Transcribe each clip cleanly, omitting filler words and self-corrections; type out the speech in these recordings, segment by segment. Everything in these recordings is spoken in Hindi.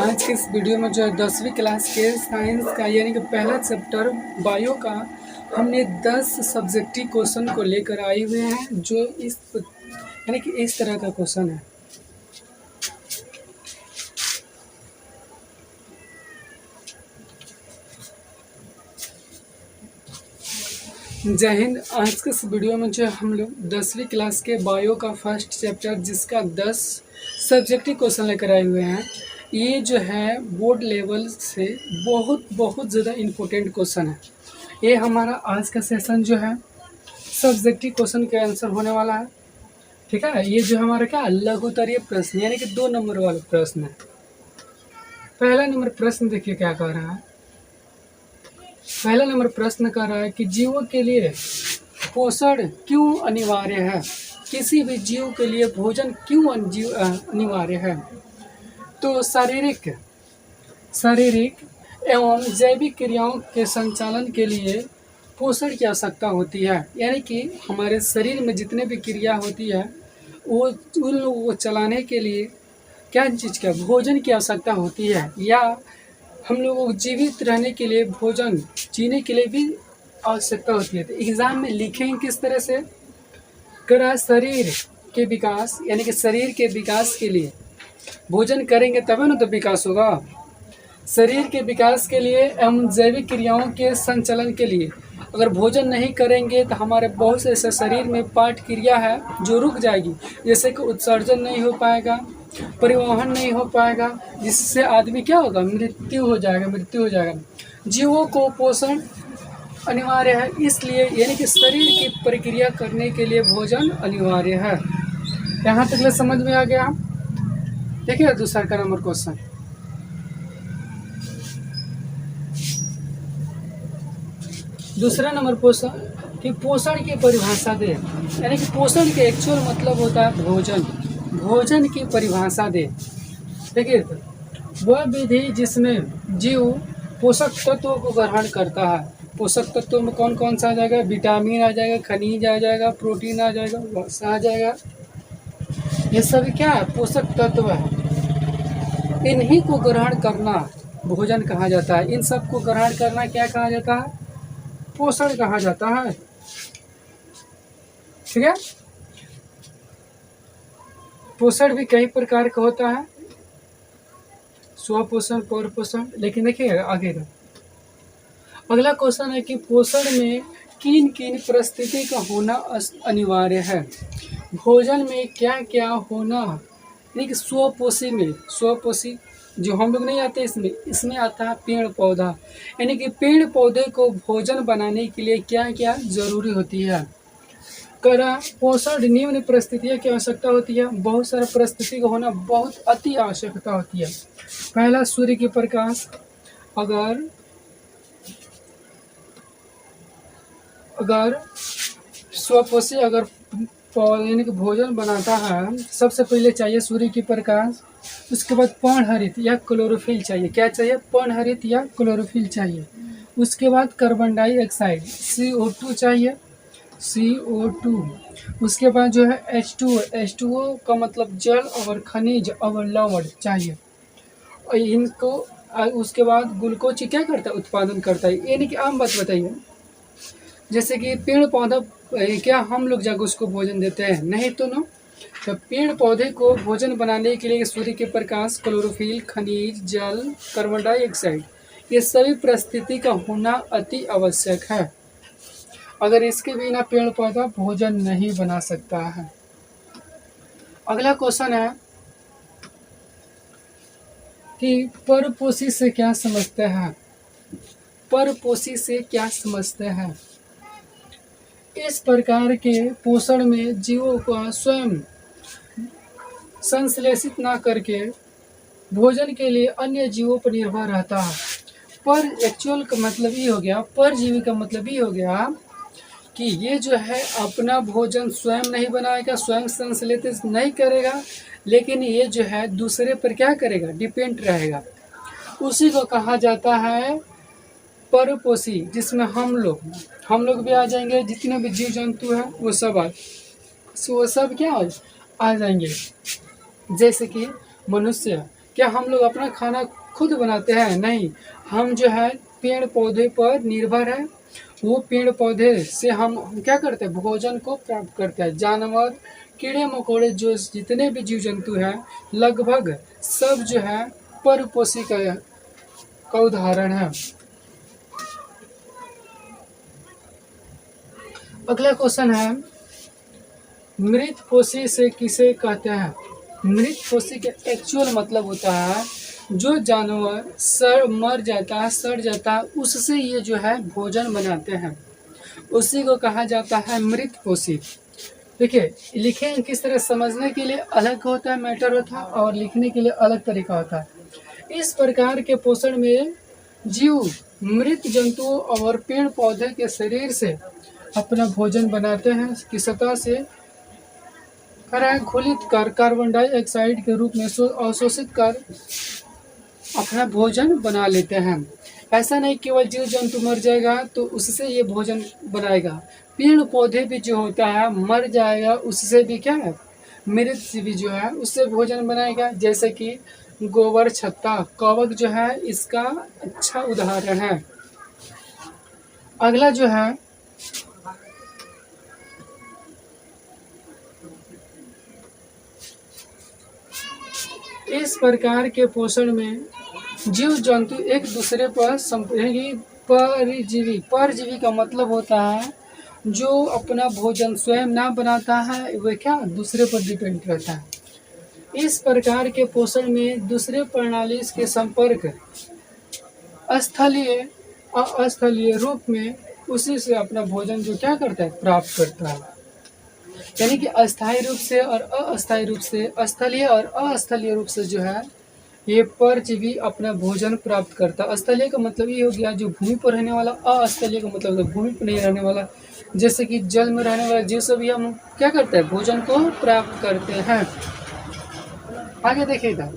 आज के इस वीडियो में जो है 10वीं क्लास के साइंस का यानी कि पहला चैप्टर बायो का हमने 10 सब्जेक्टिव क्वेश्चन को लेकर आए हुए हैं जो इस यानी कि इस तरह का क्वेश्चन है। जय हिंद। आज के इस वीडियो में जो हम लोग 10वीं क्लास के बायो का फर्स्ट चैप्टर जिसका 10 सब्जेक्टिव क्वेश्चन लेकर आए हुए हैं। ये जो है बोर्ड लेवल से बहुत ज़्यादा इम्पोर्टेंट क्वेश्चन है। ये हमारा आज का सेशन जो है सब्जेक्टिव क्वेश्चन के आंसर होने वाला है। ठीक है, ये जो हमारा क्या लघु उत्तरीय प्रश्न यानी कि 2 नंबर वाला प्रश्न है। पहला नंबर प्रश्न देखिए क्या कह रहा है। पहला नंबर प्रश्न कर रहा है कि जीवों के लिए पोषण क्यों अनिवार्य है। किसी भी जीव के लिए भोजन क्यों अनिवार्य है। तो शारीरिक एवं जैविक क्रियाओं के संचालन के लिए पोषण की आवश्यकता होती है। यानी कि हमारे शरीर में जितने भी क्रिया होती है वो उन लोगों को चलाने के लिए क्या चीज़ का भोजन की आवश्यकता होती है, या हम लोगों को जीवित रहने के लिए भोजन जीने के लिए भी आवश्यकता होती है। तो एग्जाम में लिखेंगे किस तरह से करा शरीर के विकास यानी कि शरीर के विकास के लिए भोजन करेंगे तभी ना तो विकास होगा। शरीर के विकास के लिए एवं जैविक क्रियाओं के संचालन के लिए अगर भोजन नहीं करेंगे तो हमारे बहुत से ऐसे शरीर में पाठ क्रिया है जो रुक जाएगी, जैसे कि उत्सर्जन नहीं हो पाएगा, परिवहन नहीं हो पाएगा, जिससे आदमी क्या होगा मृत्यु हो जाएगा। जीवों को पोषण अनिवार्य है, इसलिए यानी कि शरीर की प्रक्रिया करने के लिए भोजन अनिवार्य है। यहाँ तक समझ में आ गया। देखिए दूसरा का नंबर क्वेश्चन। दूसरा नंबर क्वेश्चन कि पोषण की परिभाषा दे, यानी कि पोषण के एक्चुअल मतलब होता है भोजन की परिभाषा दे। देखिए वह विधि जिसमें जीव पोषक तत्वों को ग्रहण करता है। पोषक तत्वों में कौन कौन सा आ जाएगा, विटामिन आ जाएगा, खनिज आ जाएगा, प्रोटीन आ जाएगा, वसा आ जाएगा। ये सभी क्या है पोषक तत्व है। इन्हीं को ग्रहण करना भोजन कहा जाता है। इन सब को ग्रहण करना क्या कहा जाता है, पोषण कहा जाता है। ठीक है, पोषण भी कई प्रकार का होता है, स्वपोषण, पौर पोषण। लेकिन देखिए आगे का अगला क्वेश्चन है कि पोषण में किन किन परिस्थिति का होना अनिवार्य है। भोजन में क्या क्या होना, यानी कि स्वपोषी जो हम लोग नहीं आते इसमें आता है पेड़ पौधा, यानी कि पेड़ पौधे को भोजन बनाने के लिए क्या क्या जरूरी होती है। करा पोषण निम्न परिस्थितियों की आवश्यकता होती है। बहुत सारा परिस्थिति का होना बहुत अति आवश्यकता होती है। पहला सूर्य के प्रकाश। अगर स्वपोषी अगर यानी कि भोजन बनाता है, सबसे पहले चाहिए सूर्य की प्रकाश, उसके बाद पर्णहरित या क्लोरोफिल चाहिए। क्या चाहिए, पर्णहरित या क्लोरोफिल चाहिए। उसके बाद कार्बन डाइऑक्साइड CO2 चाहिए, CO2। उसके बाद जो है H2O का मतलब जल और खनिज और लवण चाहिए। और इनको उसके बाद ग्लूकोज क्या करता है, उत्पादन करता है। यानी कि आम बात बताइए, जैसे कि पेड़ पौधा क्या हम लोग जाकर उसको भोजन देते हैं, नहीं तो ना। तो पेड़ पौधे को भोजन बनाने के लिए सूर्य के प्रकाश, क्लोरोफिल, खनिज, जल, कार्बन डाइऑक्साइड, ये सभी परिस्थिति का होना अति आवश्यक है। अगर इसके बिना पेड़ पौधा भोजन नहीं बना सकता है। अगला क्वेश्चन है कि परपोषी से क्या समझते हैं। परपोषी से क्या समझते हैं। इस प्रकार के पोषण में जीवों को स्वयं संश्लेषित न करके भोजन के लिए अन्य जीवों पर निर्भर रहता है। पर एक्चुअल का मतलब ये हो गया, परजीवी का मतलब ये हो गया कि ये जो है अपना भोजन स्वयं नहीं बनाएगा, स्वयं संश्लेषित नहीं करेगा, लेकिन ये जो है दूसरे पर क्या करेगा, डिपेंड रहेगा। उसी को कहा जाता है परपोषी, जिसमें हम लोग भी आ जाएंगे। जितने भी जीव जंतु हैं वो सब क्या आ जाएंगे। जैसे कि मनुष्य क्या हम लोग अपना खाना खुद बनाते हैं? नहीं, हम जो है पेड़ पौधे पर निर्भर है। वो पेड़ पौधे से हम क्या करते हैं, भोजन को प्राप्त करते हैं। जानवर, कीड़े मकोड़े, जो जितने भी जीव जंतु हैं लगभग सब जो है परपोषी का उदाहरण है। अगला क्वेश्चन है, मृत पोषी से किसे कहते हैं? मृत पोषी के एक्चुअल मतलब होता है जो जानवर मर जाता है, सड़ जाता है, उससे ये जो है भोजन बनाते हैं, उसी को कहा जाता है मृत पोषी। देखिए, लिखें किस तरह, समझने के लिए अलग होता है मैटर होता है और लिखने के लिए अलग तरीका होता है। इस प्रकार के पोषण में जीव मृत जंतुओं और पेड़ पौधे के शरीर से अपना भोजन बनाते हैं, की सतह से घुलित कर कार्बन डाइऑक्साइड के रूप में अवशोषित कर अपना भोजन बना लेते हैं। ऐसा नहीं केवल जीव जंतु मर जाएगा तो उससे ये भोजन बनाएगा, पेड़ पौधे भी जो होता है मर जाएगा, उससे भी क्या है, मृत भी जो है उससे भोजन बनाएगा। जैसे कि गोबर, छत्ता, कवक जो है इसका अच्छा उदाहरण है। अगला जो है, इस प्रकार के पोषण में जीव जंतु एक दूसरे पर परजीवी का मतलब होता है जो अपना भोजन स्वयं ना बनाता है, वह क्या दूसरे पर डिपेंड रहता है। इस प्रकार के पोषण में दूसरे प्रणाली के संपर्क स्थलीय अस्थलीय रूप में उसी से अपना भोजन जो क्या करता है, प्राप्त करता है। यानी कि अस्थायी रूप से और अस्थायी रूप से, स्थलीय और अस्थलीय रूप से जो है ये परजीवी अपना भोजन प्राप्त करता है। स्थलीय का मतलब ये हो गया जो भूमि पर रहने वाला, अस्थलीय का मतलब भूमि पर नहीं रहने वाला। जैसे कि जल में रहने वाला जीव सभी हम क्या करते हैं, भोजन को प्राप्त करते हैं। आगे देखिएगा,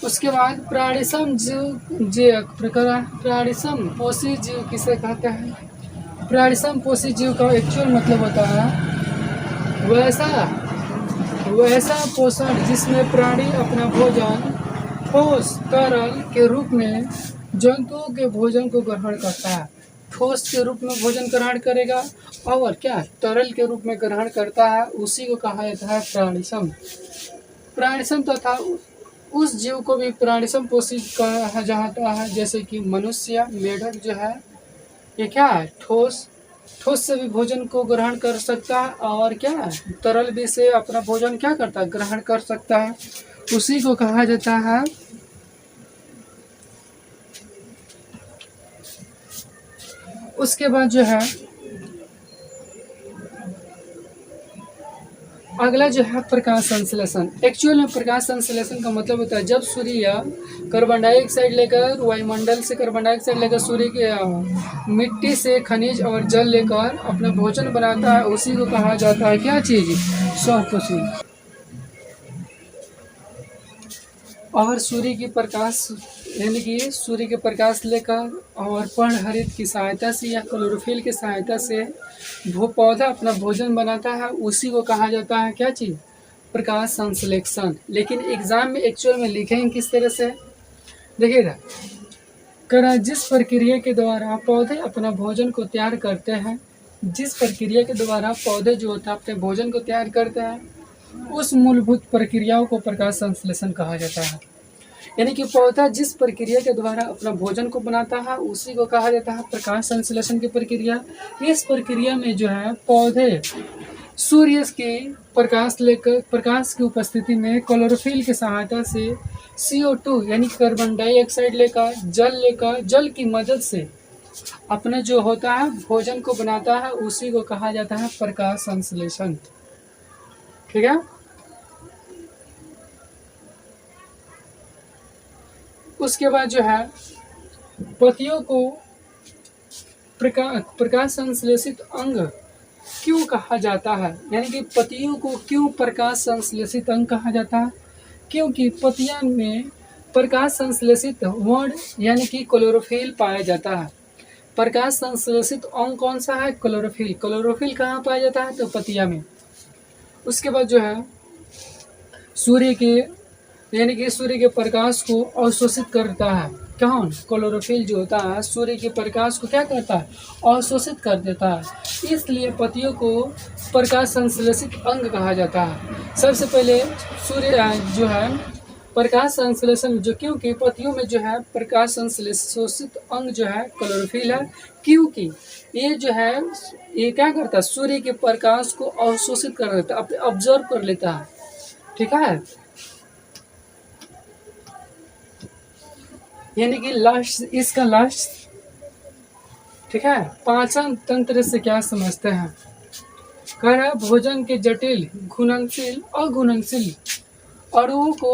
उसके बाद प्राणिसम जीव प्रकार, प्राणिसम पोषी जीव किसे कहते हैं? प्राणिसम पोषी जीव का एक्चुअल मतलब होता है वैसा पोषण जिसमें प्राणी अपना भोजन ठोस तरल के रूप में जंतुओं के भोजन को ग्रहण करता है। ठोस के रूप में भोजन ग्रहण करेगा और क्या तरल के रूप में ग्रहण करता है, उसी को कहा जाता है प्राणिसम। प्राणिसम तथा उस जीव को भी प्राणिसम पोषी कहा जाता है। जैसे कि मनुष्य, मेढक जो है ये क्या है, ठोस से भी भोजन को ग्रहण कर सकता है और क्या तरल भी से अपना भोजन क्या करता है, ग्रहण कर सकता है, उसी को कहा जाता है। उसके बाद जो है अगला जो है प्रकाश संश्लेषण। एक्चुअल में प्रकाश संश्लेषण का मतलब होता है जब सूर्य कार्बन डाइऑक्साइड लेकर, वायुमंडल से कार्बन डाइऑक्साइड लेकर, सूर्य के मिट्टी से खनिज और जल लेकर अपना भोजन बनाता है, उसी को कहा जाता है क्या चीज, स्वपोषी। और सूर्य की प्रकाश यानी कि सूर्य के प्रकाश लेकर और पर्णहरित की सहायता से या क्लोरोफिल की सहायता से पौधा अपना भोजन बनाता है, उसी को कहा जाता है क्या चीज़, प्रकाश संश्लेषण। लेकिन एग्जाम में एक्चुअल में लिखेंगे किस तरह से, देखिएगा, जिस प्रक्रिया के द्वारा पौधे अपना भोजन को तैयार करते हैं, जिस प्रक्रिया के द्वारा पौधे जो होता है अपने भोजन को तैयार करते हैं, उस मूलभूत प्रक्रियाओं को प्रकाश संश्लेषण कहा जाता है। यानी कि पौधा जिस प्रक्रिया के द्वारा अपना भोजन को बनाता है, उसी को कहा जाता है प्रकाश संश्लेषण की प्रक्रिया। इस प्रक्रिया में जो है पौधे सूर्य के प्रकाश लेकर, प्रकाश की उपस्थिति में क्लोरोफिल की सहायता से CO2 यानी कार्बन डाइऑक्साइड लेकर, जल की मदद से अपना जो होता है भोजन को बनाता है, उसी को कहा जाता है प्रकाश संश्लेषण। ठीक है। उसके बाद जो है पत्तियों को प्रकाश संश्लेषित अंग क्यों कहा जाता है, यानी कि पत्तियों को क्यों प्रकाश संश्लेषित अंग कहा जाता है, क्योंकि पत्तियां में प्रकाश संश्लेषित वर्ण यानी कि क्लोरोफिल पाया जाता है। प्रकाश संश्लेषित अंग कौन सा है, क्लोरोफिल। क्लोरोफिल कहाँ पाया जाता है, तो पत्तियां में। उसके बाद जो है सूर्य के यानी कि सूर्य के प्रकाश को अवशोषित करता है। कौन? क्लोरोफिल जो होता है सूर्य के प्रकाश को क्या करता है? अवशोषित कर देता है। इसलिए पत्तियों को प्रकाश संश्लेषित अंग कहा जाता है। सबसे पहले सूर्य जो है प्रकाश संश्लेषण जो, क्योंकि पत्तियों में जो है प्रकाश संश्लेषित अंग जो है क्लोरोफिल है, क्योंकि ये जो है ये क्या करता है? सूर्य के प्रकाश को अवशोषित कर देता है, ऑब्जर्व कर लेता है। ठीक है, यानी कि इसका लास्ट। ठीक है, पाचन तंत्र से क्या समझते हैं? कह रहा है भोजन के जटिल घुलनशील अघुलनशील अणुओं को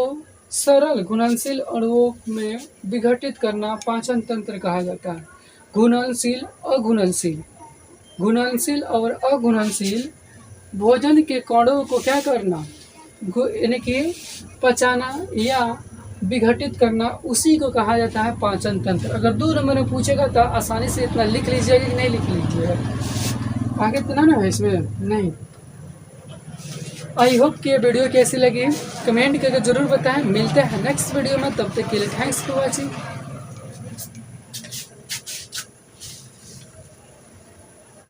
सरल घुलनशील अणुओं में विघटित करना पाचन तंत्र कहा जाता है। घुलनशील अघुलनशील, घुलनशील और अघुलनशील भोजन के कणों को क्या करना? यानी कि पचाना या विघटित करना, उसी को कहा जाता है पाचन तंत्र। अगर 2 नंबर में पूछेगा तो आसानी से इतना लिख लीजिएगा कि नहीं लिख लीजिएगा, आगे इतना ना है इसमें नहीं। आई होप कि ये वीडियो कैसी लगी कमेंट करके ज़रूर बताएं। मिलते हैं नेक्स्ट वीडियो में, तब तक के लिए थैंक्स फॉर वॉचिंग।